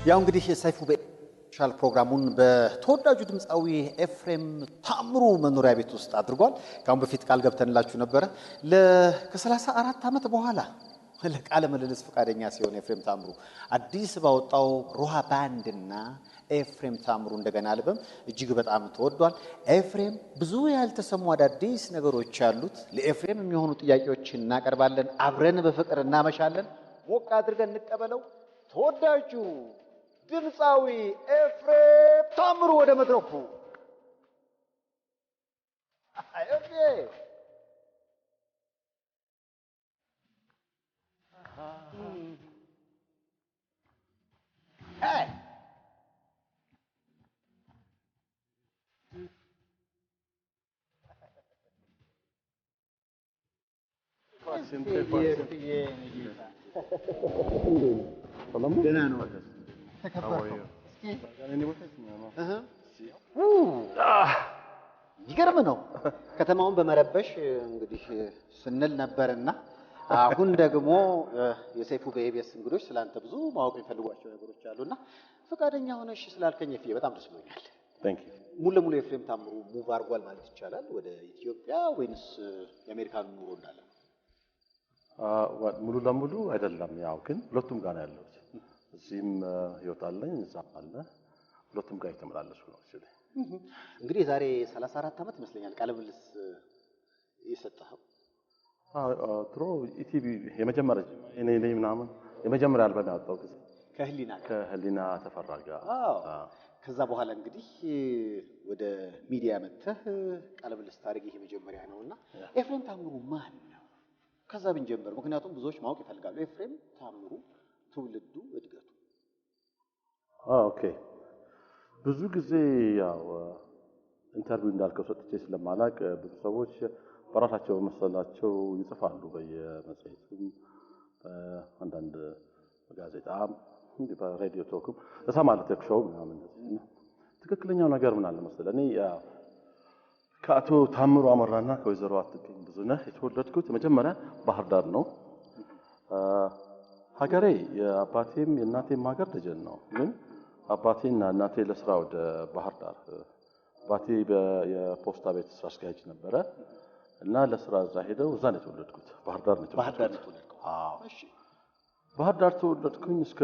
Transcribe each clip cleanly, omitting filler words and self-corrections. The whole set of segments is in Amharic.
ያው እንግዲህ የሰይፉ ሻል ፕሮግራሙን በተወዳጁ ድምፃዊ ኤፍሬም ታምሩ መኖሪያ ቤት ውስጥ አድርጓል። ካሁን በፊት ቃል ገብተንላችሁ ነበር። ከ34 ዓመት በኋላ ለቃለ ምልልስ ፈቃደኛ ሲሆን ኤፍሬም ታምሩ አዲስ ባወጣው ሮሃ ባንድና ኤፍሬም ታምሩ እንደገና አልበም እጅግ በጣም ተወዷል። ኤፍሬም ብዙ ያልተሰሙ አዳዲስ ነገሮች ያሉት ለኤፍሬም የሚሆኑ ጥያቄዎችን እናቀርባለን። አብረን በፍቅር እናመሻለን። ሞቅ አድርገን እንቀበለው። ተወዳጁ ድምፃዊ ኤፍሬም ታምሩ ወደ መድረኩ። ይገርም ነው። ከተማውን በመረበሽ እንግዲህ ስንል ነበርና አሁን ደግሞ የሰይፉ በኢቢኤስ እንግዶች ስላንተ ብዙ ማወቅ የሚፈልጓቸው ነገሮች አሉና ፈቃደኛ ሆነሽ ስላልከኝ ኤፍዬ በጣም ደስ ብሎኛል። ሙሉ ለሙሉ ኤፍሬም ታምሩ ሙቭ አድርጓል ማለት ይቻላል ወደ ኢትዮጵያ ወይንስ የአሜሪካን ኑሮ እንዳለ? ሙሉ ለሙሉ አይደለም። ያው ግን ሁለቱም ጋር ነው ያለው። እዚህም ህይወት አለኝ፣ እዛም አለ። ሁለቱም ጋር የተመላለሱ ነው። እንግዲህ ዛሬ 34 ዓመት ይመስለኛል ቃለ ምልልስ የሰጠኸው። ድሮ ኢቲቪ የመጀመሪያ እኔ ምናምን የመጀመሪያ አልበም ያወጣው ጊዜ ከህሊና ተፈራ ጋር። ከዛ በኋላ እንግዲህ ወደ ሚዲያ መጥተህ ቃለ ምልልስ ታሪክ ይሄ መጀመሪያ ነውና ኤፍሬም ታምሩ ማን ነው? ከዛ ብንጀምር፣ ምክንያቱም ብዙዎች ማወቅ ይፈልጋሉ። ኤፍሬም ታምሩ ትውልዱ፣ እድገቱ። ኦኬ። ብዙ ጊዜ ያው ኢንተርቪው እንዳልከው ሰጥቼ ስለማላቅ ብዙ ሰዎች በራሳቸው መሰላቸው ይጽፋሉ። በየመጽሔቱም አንዳንድ ጋዜጣም እንዲህ በሬዲዮ ቶክም እሰማለሁ። ቴክሾው ምናምን እንደዚህ። ትክክለኛው ነገር ምን አለ መሰለህ፣ እኔ ከአቶ ታምሩ አመራና ከወይዘሮ አትገኝ ብዙነህ የተወለድኩት መጀመሪያ ባህር ዳር ነው። ሀገሬ የአባቴም የእናቴም ሀገር ደጀን ነው። ግን አባቴና እናቴ ለስራ ወደ ባህር ዳር፣ አባቴ የፖስታ ቤት ስራ አስኪያጅ ነበረ እና ለስራ እዛ ሄደው እዛ ነው የተወለድኩት። ባህር ዳር ነው የተወለድኩት። ባህር ዳር ተወለድኩኝ። እስከ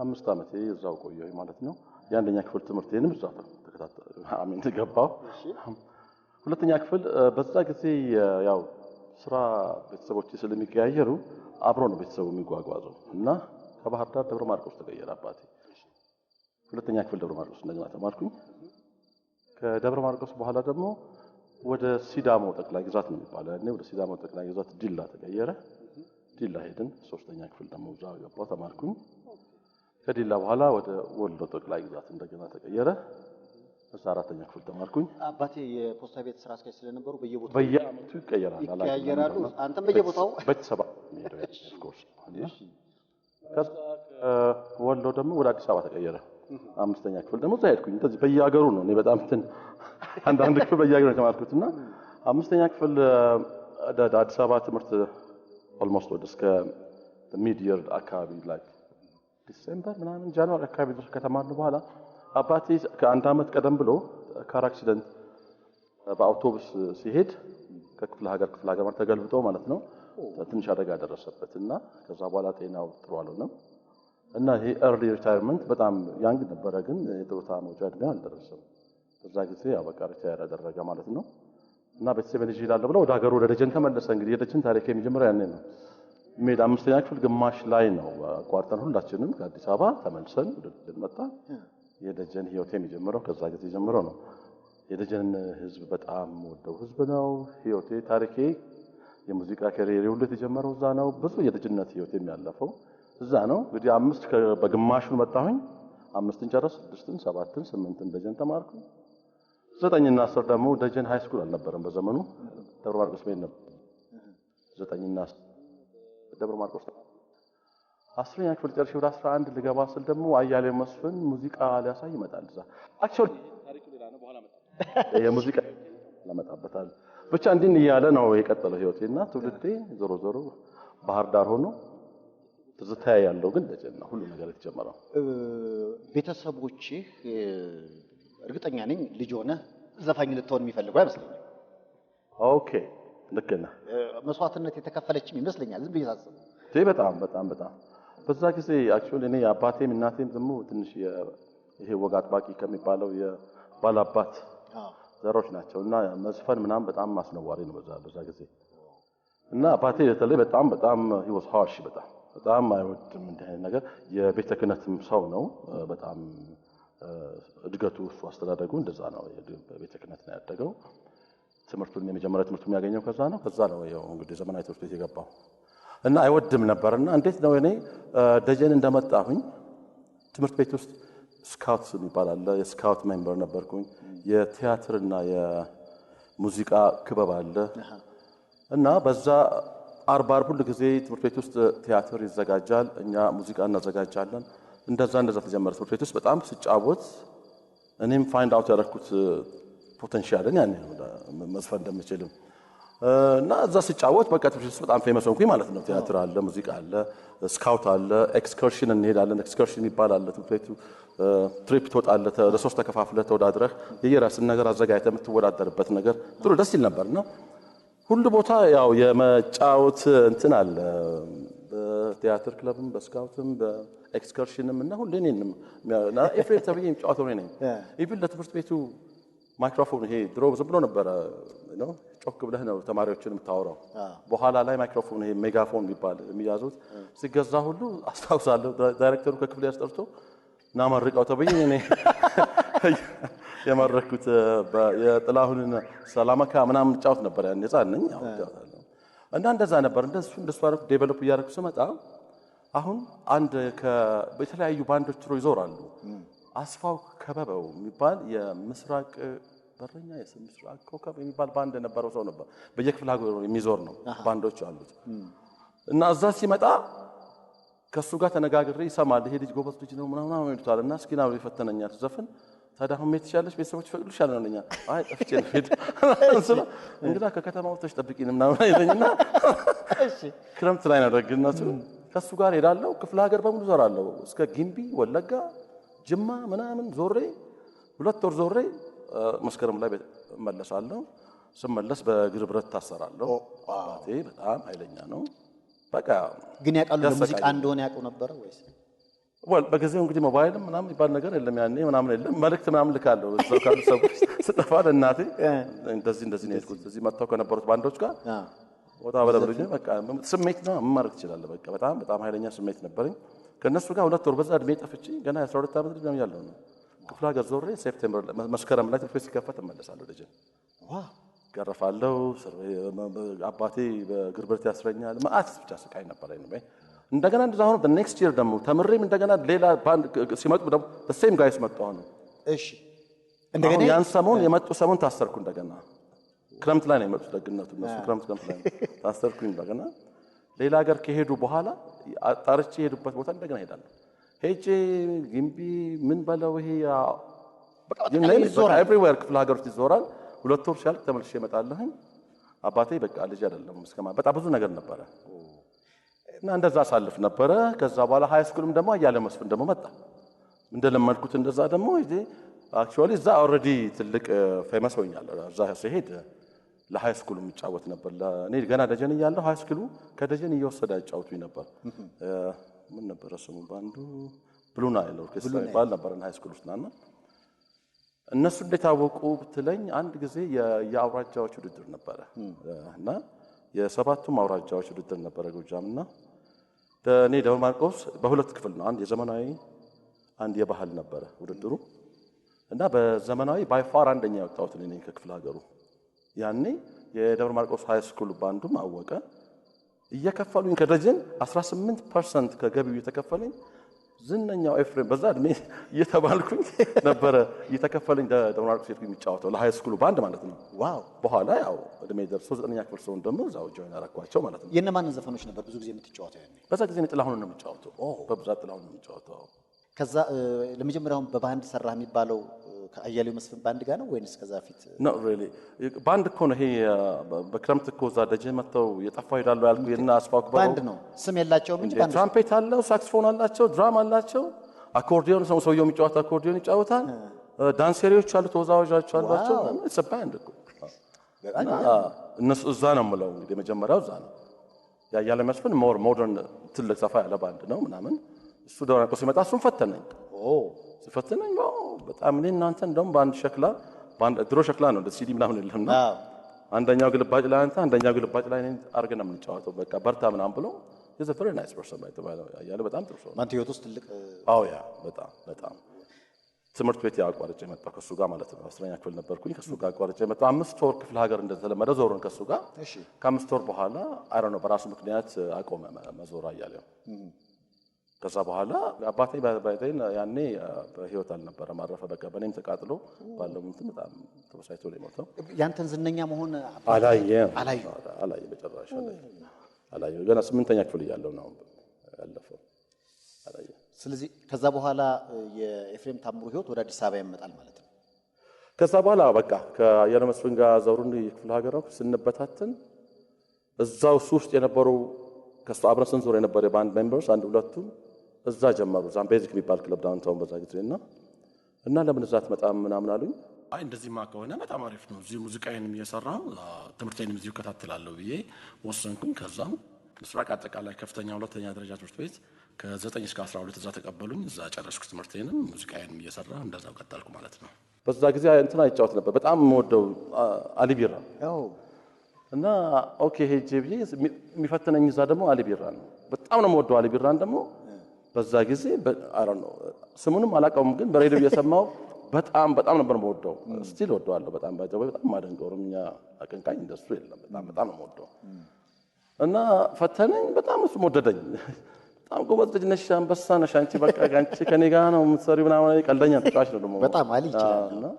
5 ዓመቴ እዛው ቆየሁኝ ማለት ነው። የአንደኛ ክፍል ትምህርቴንም እዛው ገባሁ። ሁለተኛ ክፍል በዛ ጊዜ ያው ስራ ቤተሰቦች ስለሚቀያየሩ አብሮ ነው ቤተሰቡ የሚጓጓዘው እና ከባህር ዳር ደብረ ማርቆስ ተቀየረ አባቴ። ሁለተኛ ክፍል ደብረ ማርቆስ እንደገና ተማርኩኝ። ከደብረ ማርቆስ በኋላ ደግሞ ወደ ሲዳሞ ጠቅላይ ግዛት ነው የሚባለው ያኔ፣ ወደ ሲዳሞ ጠቅላይ ግዛት ዲላ ተቀየረ። ዲላ ሄድን። ሶስተኛ ክፍል ደግሞ እዛው ገባሁ ተማርኩኝ። ከዲላ በኋላ ወደ ወሎ ጠቅላይ ግዛት እንደገና ተቀየረ። እዛ አራተኛ ክፍል ተማርኩኝ። አባቴ የፖስታ ቤት ስራ አስኪያጅ ስለነበሩ በየአመቱ ይቀየራሉ። አንተም በየቦታው ቤተሰብ ከዛ ወሎ ደግሞ ወደ አዲስ አበባ ተቀየረ። 5ኛ ክፍል ደግሞ እዛ ሄድኩኝ። እንደዚህ በየሀገሩ ነው። እኔ በጣም አንዳንድ ክፍል በየሀገሩ ነው የተማርኩትና 5ኛ ክፍል አዲስ አበባ ትምህርት ኦልሞስት ወደ እስከ ሚድ ይር አካባቢ ላይ ዲሴምበር ምናምን ጃንዋሪ አካባቢ ድረስ ከተማርኩ በኋላ አባቴ ከአንድ ዓመት ቀደም ብሎ ካር አክሲደንት በአውቶቡስ ሲሄድ ከክፍለ ሀገር ተገልብጦ ማለት ነው ትንሽ አደጋ ደረሰበት እና ከዛ በኋላ ጤናው ጥሩ አልሆነም እና ይሄ ኤርሊ ሪታየርመንት በጣም ያንግ ነበረ፣ ግን የጡረታ መውጫ ዕድሜው አልደረሰም። በዛ ጊዜ ያው በቃ ሪታየር ያደረገ ማለት ነው እና ቤተሰብ ልጅ ይላል ብለው ወደ ሀገሩ ወደ ደጀን ተመለሰ። እንግዲህ የደጀን ታሪክ የሚጀምረው ያኔ ነው። ሜድ 5ኛ ክፍል ግማሽ ላይ ነው አቋርጠን ሁላችንም ከአዲስ አበባ ተመልሰን ወደ ደጀን መጣ። የደጀን ህይወት የሚጀምረው ከዛ ጊዜ ጀምሮ ነው። የደጀን ህዝብ በጣም ወደው ህዝብ ነው። ህይወቴ ታሪኬ የሙዚቃ ካሪየሬ ሁሉ የተጀመረው እዛ ነው። ብዙ የደጀነት ህይወት የሚያለፈው እዛ ነው። እንግዲህ 5 በግማሹን መጣሁኝ። 5ን ጨረስ፣ 6ን፣ 7ን፣ 8ን ደጀን ተማርኩ። 9ና 10 ደግሞ ደጀን ሃይ ስኩል አልነበረም በዘመኑ፣ ደብረ ማርቆስ ቤት ነበር። 9ና ደብረ ማርቆስ 10ኛ ክፍል ጨርሼ ወደ 11 ልገባ ስል ደግሞ አያሌው መስፍን ሙዚቃ ሊያሳይ ይመጣል። እዛ አክቹአሊ ታሪኩ ሌላ ነው፣ በኋላ መጣ የሙዚቃ ለመጣበታል። ብቻ እንዲህ እያለ ነው የቀጠለው ህይወቴና ትውልዴ ዞሮ ዞሮ ባህር ዳር ሆኖ ትዝታ ያለው ግን ደጀን ነው ሁሉ ነገር የተጀመረው። ቤተሰቦችህ እርግጠኛ ነኝ ልጅ ሆነ ዘፋኝ ልትሆን የሚፈልጉ አይመስለኝም። ኦኬ ልክ ነህ። መስዋዕትነት የተከፈለችም ይመስለኛል ዝም ብዬ ሳስብ። በጣም በጣም በጣም በዛ ጊዜ አክቹዋሊ እኔ አባቴም እናቴም ደግሞ ትንሽ ይሄ ወግ አጥባቂ ከሚባለው የባላባት ዘሮች ናቸው እና መዝፈን ምናምን በጣም አስነዋሪ ነው በዛ ጊዜ እና አባቴ በተለይ በጣም በጣም he was harsh በጣም አይወድም እንዲህ አይነት ነገር። የቤተ ክህነትም ሰው ነው በጣም እድገቱ እሱ አስተዳደጉ እንደዛ ነው። በቤተ ክህነት ነው ያደገው። ትምህርቱን የመጀመሪያ ትምህርቱን ያገኘው ከዛ ነው ያው እንግዲህ ዘመናዊ ትምህርት ቤት የገባው እና አይወድም ነበርና እንዴት ነው እኔ ደጀን እንደመጣሁኝ ትምህርት ቤት ውስጥ ስካውት የሚባል አለ። የስካውት ሜምበር ነበርኩኝ። የቲያትርና የሙዚቃ ክበብ አለ እና በዛ አርባ ሁሉ ጊዜ ትምህርት ቤት ውስጥ ቲያትር ይዘጋጃል፣ እኛ ሙዚቃ እናዘጋጃለን። እንደዛ ተጀመረ። ትምህርት ቤት ውስጥ በጣም ስጫወት እኔም ፋይንድ አውት ያደረኩት ፖቴንሻልን ያኔ መዝፈን እንደምችልም እና እዛ ስጫወት በቃ ትምህርት ቤት ውስጥ በጣም ፌመስ ሆንኩኝ ማለት ነው። ቲያትር አለ፣ ሙዚቃ አለ፣ ስካውት አለ፣ ኤክስከርሽን እንሄዳለን። ኤክስከርሽን ይባላል ትምህርት ቤቱ ትሪፕ ትወጣለህ፣ ለሶስት ተከፋፍለህ ተወዳድረህ የየራስን ነገር አዘጋጅተህ የምትወዳደርበት ነገር ጥሩ ደስ ይል ነበርና ሁሉ ቦታ ያው የመጫወት እንትን አለ። በቲያትር ክለብም በስካውትም በኤክስከርሽንም እና ሁሉ እኔንም እና ኤፍሬም ተብዬ የሚጫወተው ነኝ። ኢቭን ለትምህርት ቤቱ ማይክሮፎን ይሄ ድሮ ዝም ብሎ ነበረ ነው ጮክ ብለህ ነው ተማሪዎችን የምታወራው። በኋላ ላይ ማይክሮፎን ይሄ ሜጋፎን የሚባል የሚያዙት ሲገዛ ሁሉ አስታውሳለሁ። ዳይሬክተሩ ከክፍል ያስጠርቶ እና መርቀው ተብዬ እኔ የመረኩት የጥላሁንን ሰላማካ ምናምን ጫወት ነበር ያን ህፃን ነኝ ያው እና እንደዛ ነበር። እንደሱ አድርጎ ዴቨሎፕ እያደረኩ ስመጣ አሁን አንድ በተለያዩ ባንዶች ትሮ ይዞራሉ። አስፋው ከበበው የሚባል የምስራቅ በረኛ የምስራቅ ኮከብ የሚባል ባንድ የነበረው ሰው ነበር። በየክፍለ ሀገሩ የሚዞር ነው ባንዶች አሉት እና እዛ ሲመጣ ከሱ ጋር ተነጋግሬ ይሰማል። ይሄ ልጅ ጎበዝ ልጅ ነው ምናምን ይሉታል እና እስኪ ና ይፈተነኛል ዘፈን ታዲያ አሁን መሄድ ትችያለሽ ቤተሰቦች ይፈቅዱልሻል አለኛ። አይ ጠፍቼ ነው ሄድ እንግዳ ከከተማው ተሽጠብቂኝ ምናምን አይለኝና ክረምት ላይ ነው ደግነቱ ከሱ ጋር ሄዳለሁ። ክፍለ ሀገር በሙሉ ዞራለሁ እስከ ጊምቢ ወለጋ ጅማ ምናምን ዞሬ 2 ወር ዞሬ መስከረም ላይ እመለሳለሁ። ስመለስ በእግር ብረት ታሰራለሁ። አባቴ በጣም ኃይለኛ ነው። በቃ ግን ያውቃሉ ለሙዚቃ እንደሆነ ያውቁ ነበር ወይስ? በጊዜው እንግዲህ ሞባይልም ምናምን ይባል ነገር የለም ያኔ ምናምን የለም። መልእክት ምናምን ልካለሁ እዛው ካሉ ሰዎች ስጠፋ ለእናቴ እንደዚህ ነው የሄድኩት እዚህ መጥተው ከነበሩት ባንዶች ጋር ወጣ በለብልኝ በቃ ስሜት ነው ማድረግ ትችላለህ። በቃ በጣም ኃይለኛ ስሜት ነበረኝ። ከነሱ ጋር 2 ወር በዛ እድሜ ጠፍቼ ገና 12 ዓመት ልጅ ያለው ነው። ክፍለ ሀገር ዞሬ ሴፕቴምበር መስከረም ላይ ትምህርት ቤት ሲከፈት እመለሳለሁ። ደጀን ገረፋለሁ። አባቴ በእግር ብረት ያስረኛል። መዓት ብቻ ስቃይ ነበረኝ። እንደገና እንደዛ ሆኖ በኔክስት ይር ደግሞ ተምሬም እንደገና ሌላ ባንድ ሲመጡ ደግሞ ሴም ጋይስ መጡ። እሺ እንደገና ያን ሰሞን የመጡ ሰሞን ታሰርኩ። እንደገና ክረምት ላይ ነው የመጡት ደግነቱ እነሱ ክረምት ላይ ታሰርኩኝ። እንደገና ሌላ ሀገር ከሄዱ በኋላ አጣርቼ የሄዱበት ቦታ እንደገና ሄዳለሁ። ሄጄ ግምቢ ምን በለው ይሄ በቃ ኤቭሪዌር ክፍለ ሀገር ውስጥ ይዞራል። 2 ወር ሲያልቅ ተመልሼ እመጣለሁ። አባቴ በቃ ልጅ አይደለም በጣም ብዙ ነገር ነበረ እና እንደዛ አሳልፍ ነበረ። ከዛ በኋላ ሃይ ስኩልም ደግሞ አያለ መስፍን ደግሞ መጣ እንደለመድኩት እንደዛ ደግሞ ይሄ አክቹአሊ እዛ ኦልሬዲ ትልቅ ፌመስ ሆኛለሁ። እዛ ሲሄድ ለሃይ ስኩል የሚጫወት ነበር። እኔ ገና ደጀን እያለሁ ሃይ ስኩሉ ከደጀን እየወሰደ ያጫውቱኝ ነበር። ምን ነበር ስሙ ባንዱ ብሉ ናይል ኦርኬስትራ ይባል ነበር ሃይ ስኩል ውስጥ እና እነሱ እንደታወቁ ብትለኝ አንድ ጊዜ የአውራጃዎች ውድድር ነበረ እና የሰባቱም አውራጃዎች ውድድር ነበረ ጎጃምና እኔ ደብረ ማርቆስ በሁለት ክፍል ነው። አንድ የዘመናዊ አንድ የባህል ነበረ ውድድሩ እና በዘመናዊ ባይፋር አንደኛ ያወጣሁት እኔ ከክፍለ ሀገሩ። ያኔ የደብረ ማርቆስ ሃይ ስኩል ባንዱም አወቀ። እየከፈሉኝ ከደጀን 18% ከገቢው እየተከፈለኝ ዝነኛው ኤፍሬም በዛ እድሜ እየተባልኩኝ ነበረ እየተከፈለኝ ደብረ ማርቆስ ሄድኩኝ የሚጫወተው ለሃይ ስኩሉ ባንድ ማለት ነው። ዋው! በኋላ ያው እድሜ ደርሶ 9ኛ ክፍል ሰው ደግሞ እዛው ጆይን አደረኳቸው ማለት ነው። የነማንን ዘፈኖች ነበር ብዙ ጊዜ የምትጫወተው ያኔ? በዛ ጊዜ ጥላሁን ነው የሚጫወተው። በብዛት ጥላሁን ነው የሚጫወተው። ከዛ ለመጀመሪያው በባንድ ሰራ የሚባለው ከአያሌው መስፍን ባንድ ጋር ነው ወይንስ ከዛ ፊት? No really ባንድ እኮ ነው ይሄ በክረምት እኮ እዛ ደጀን መተው የጠፋው ይላሉ ያልኩ የና አስፋው ክበሩ ባንድ ነው ስም የላቸውም እንጂ ባንድ ትራምፔት አለው ሳክስፎን አላቸው ድራም አላቸው አኮርዲዮን ሰውየው የሚጫወት አኮርዲዮን ይጫወታል ዳንሰሪዎች አሉ ተወዛዋዦች አሏቸው it's a band እኮ እነሱ እዛ ነው የምለው እንግዲህ መጀመሪያው እዛ ነው ያያሌው መስፍን ሞር ሞደርን ትልቅ ሰፋ ያለ ባንድ ነው ምናምን እሱ ደውራቆ ሲመጣ እሱን ፈተነኝ ሲፈተነኝ በጣም እኔ እናንተ እንደውም ባንድ ሸክላ ባንድ ድሮ ሸክላ ነው እንደ ሲዲ ምናምን የለምና አንደኛው ግልባጭ ላይ አንተ አንደኛው ግልባጭ ላይ እኔን አርገና የምንጫወተው በቃ በርታ ምናምን ብሎ is a very nice person by the way ያያሌው በጣም ጥሩ ሰው ማንተ ህይወት ውስጥ ትልቅ ያ በጣም ትምህርት ቤት ያቋርጬ መጣሁ ከሱ ጋር ማለት ነው 10ኛ ክፍል ነበርኩኝ ከሱ ጋር አቋርጬ መጣሁ 5 ወር ክፍለ ሀገር እንደተለመደ ዞርን ከሱ ጋር ከ5 ወር በኋላ አይ ዶንት ኖ በራሱ ምክንያት አቆመ መዞር አያሌው ከዛ በኋላ አባቴ ባይቴን ያኔ በህይወት አልነበረም አረፈ በቃ በኔም ተቃጥሎ ባለው እንትን በጣም ተበሳይቶ ነው የሞተው ያንተን ዝነኛ መሆን አላየ በጭራሽ አላየ ገና 8ኛ ክፍል እያለሁ ነው ያለፈው አላየ ስለዚህ ከዛ በኋላ የኤፍሬም ታምሩ ህይወት ወደ አዲስ አበባ ይመጣል ማለት ነው ከዛ በኋላ በቃ ከአያሌው መስፍን ጋር ዘውሩን የክፍለ ሀገር ነው ስንበታተን እዛው ውስጥ የነበሩ ከሱ አብረን ስንዞር የነበረ ባንድ ሜምበርስ አንድ ሁለቱም እዛ ጀመሩ ዛም ቤዚክ የሚባል ክለብ ዳውንታውን በዛ ጊዜና እና ለምን እዛ አትመጣም ምናምን አሉኝ አይ እንደዚህማ ከሆነ በጣም አሪፍ ነው እዚህ ሙዚቃዬንም እየሰራሁ ትምህርቴንም እዚሁ እከታተላለሁ ብዬ ወሰንኩኝ ከዛም ምስራቅ አጠቃላይ ከፍተኛ ሁለተኛ ደረጃ ትምህርት ቤት ከ9 እስከ 12 እዛ ተቀበሉኝ እዛ ጨረስኩ ትምህርቴንም ሙዚቃዬንም እየሰራሁ እንደዛው ቀጠልኩ ማለት ነው በዛ ጊዜ እንትና ይጫወት ነበር በጣም የምወደው አሊቢራ እና ኦኬ ሄጄ ብዬ የሚፈትነኝ እዛ ደግሞ አሊቢራ ነው በጣም ነው የምወደው አሊቢራን ደግሞ በዛ ጊዜ አይ ዶንት ኖ ስሙንም አላውቀውም ግን በሬዲዮ እየሰማሁ በጣም ነበር የምወደው ስቲል ወደዋለሁ በጣም ባይዘው በጣም ማደንቀው ኦሮምኛ አቀንቃኝ እንደሱ የለም በጣም ነው የምወደው እና ፈተነኝ በጣም እሱ ወደደኝ በጣም ጎበዝ ልጅ ነሽ አንበሳ ነሽ አንቺ በቃ አንቺ ከኔ ጋር ነው የምትሰሪው ምናምን ቀልደኛ ተጫዋች ነው ደግሞ በጣም አሊ ይችላል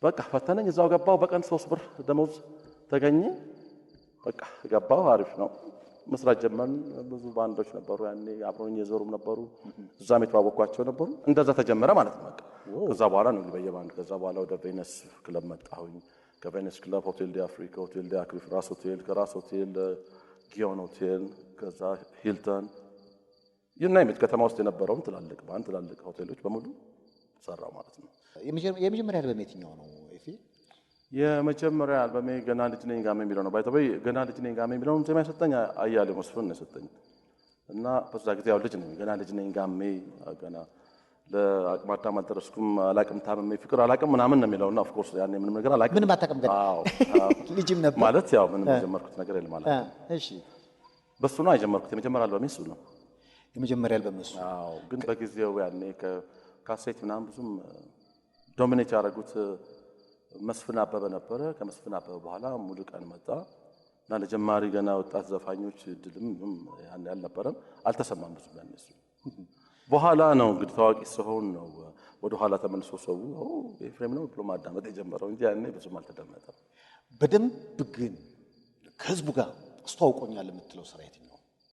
በቃ ፈተነኝ እዛው ገባሁ በቀን 3 ብር ደሞዝ ተገኘ በቃ ገባሁ አሪፍ ነው መስራት ጀመርን ብዙ ባንዶች ነበሩ ያኔ አብሮኝ የዞሩም ነበሩ እዛም የተዋወቅኳቸው ነበሩ እንደዛ ተጀመረ ማለት ነው በቃ ከዛ በኋላ ነው በየባንድ ከዛ በኋላ ወደ ቬነስ ክለብ መጣሁኝ ከቬነስ ክለብ ሆቴል ዲ አፍሪካ ሆቴል ዲ አክሪፍ ራስ ሆቴል ከራስ ሆቴል ጊዮን ሆቴል ከዛ ሂልተን ዩናይትድ ከተማ ውስጥ የነበረው ትላልቅ ሆቴሎች በሙሉ ሰራው ማለት ነው የመጀመሪያ አልበም የትኛው ነው ኤፊ የመጀመሪያ አልበሜ ገና ልጅ ነኝ ጋሜ የሚለው ነው ባይተበይ ገና ልጅ ነኝ ጋሜ የሚለውን ዜማ የሰጠኝ አያሌው መስፍን ነው የሰጠኝ እና በዛ ጊዜ ያው ልጅ ነኝ ገና ልጅ ነኝ ጋሜ ገና ለአቅመ አዳም አልደረስኩም አላቅም ታመሜ ፍቅር አላቅም ምናምን ነው የሚለውና ኦፍ ኮርስ ያኔ ምንም ነገር አላቅም ምንም አታውቅም ገና ልጅም ነበር ማለት ያው ምንም የጀመርኩት ነገር የለም ማለት እሺ በሱ ነው የጀመርኩት የመጀመሪያ አልበሜ እሱ ነው የመጀመሪያ አልበም እሱ ግን በጊዜው ያኔ ከካሴት ምናምን ብዙም ዶሚኔት ያደረጉት መስፍን አበበ ነበረ ከመስፍን አበበ በኋላ ሙሉ ቀን መጣ እና ለጀማሪ ገና ወጣት ዘፋኞች ድልም ያን ያልነበረም አልተሰማም ብዙ ለነሱ በኋላ ነው እንግዲህ ታዋቂ ሲሆን ነው ወደ ኋላ ተመልሶ ሰው ኤፍሬም ነው ብሎ ማዳመጥ የጀመረው እንጂ ያኔ ብዙም አልተደመጠም በደንብ ግን ከህዝቡ ጋር አስተዋውቆኛል የምትለው ስራ የትኛው